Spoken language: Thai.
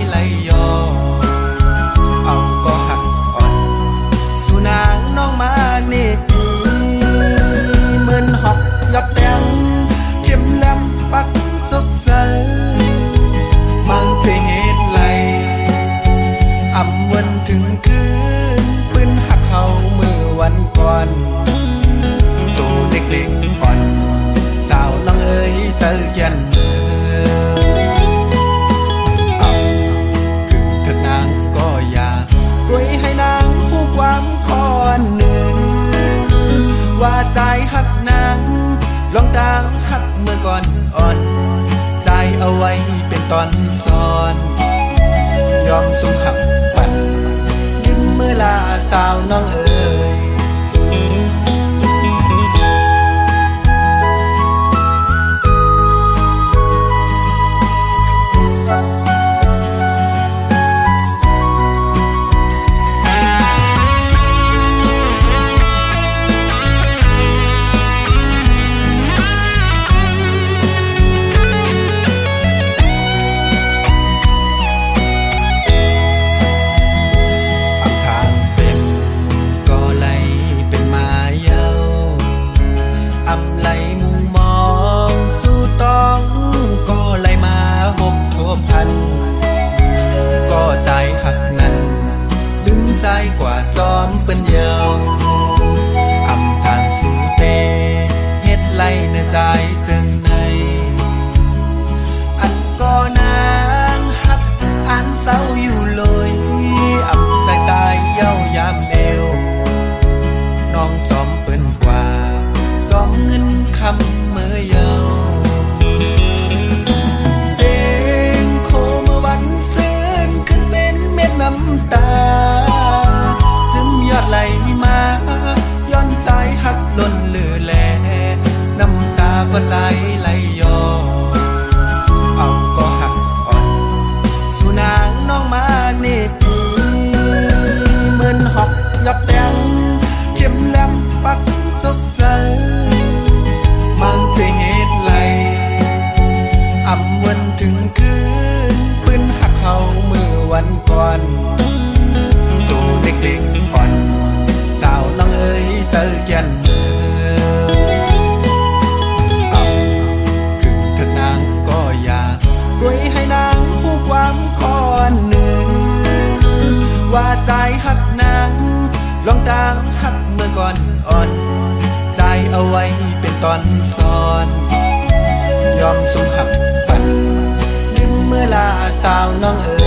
ไหลย้อเอาก็หักอ่อนสู่นางน้องมาเนปีเหมือนหอกยับแตงเข็มแหลมปักสกใสมันเพศไหลอำวันถึงคืนปืนหักเขาเมื่อวันก่อนตัวเล็กๆอ่อนสาวน้องเอ๋ยเจอแก่นเมืองขึ้นเถิดนางก็อย่ากล้วยให้นางผู้ความคอนหนึ่งว่าใจหักนางลองดังหักเมื่อก่อนอ่อนใจเอาไว้เป็นตอนซ้อนยอมสมหักปันยิ้มเมื่อลาสาวน้องเอ๋ยกว่าจอมเป็นเยาวอำทางสู่เตเฮ็ดไล่เนื้อใจจึงในอันก็นางหักอันเศร้าอยู่เลยอำใจเย้ายามเอวน้องจอมเปิ้นกว่าจอมเงินคำเมื่อเยาวเสียงโคเมื่อวันซื่นขึ้นเป็นเม็ดน้ำตายอดไหลมาย้อนใจหักล้นลือแลน้ำตาก็ใจไหลย้อเอาก็หักอ่อนสู่นางน้องมาเนปีเหมือนหอกยับแตงเข็มแหลมปักสกใสมันเป็นเหตุไหลอำวันถึงคืนปืนหักเขาเมื่อวันก่อนตัวเล็กๆอ่อนสาวน้องเอ๋ยเจอแก่นเมืองขึ้นเถิดนางก็อย่ากล้วยให้นางผู้ความคอนหนึ่งว่าใจหักนางลองดังหักเมื่อก่อนอ่อนใจเอาไว้เป็นตอนซ้อนยอมสมหักปันลืมเมื่อลาสาวน้องเอ๋ย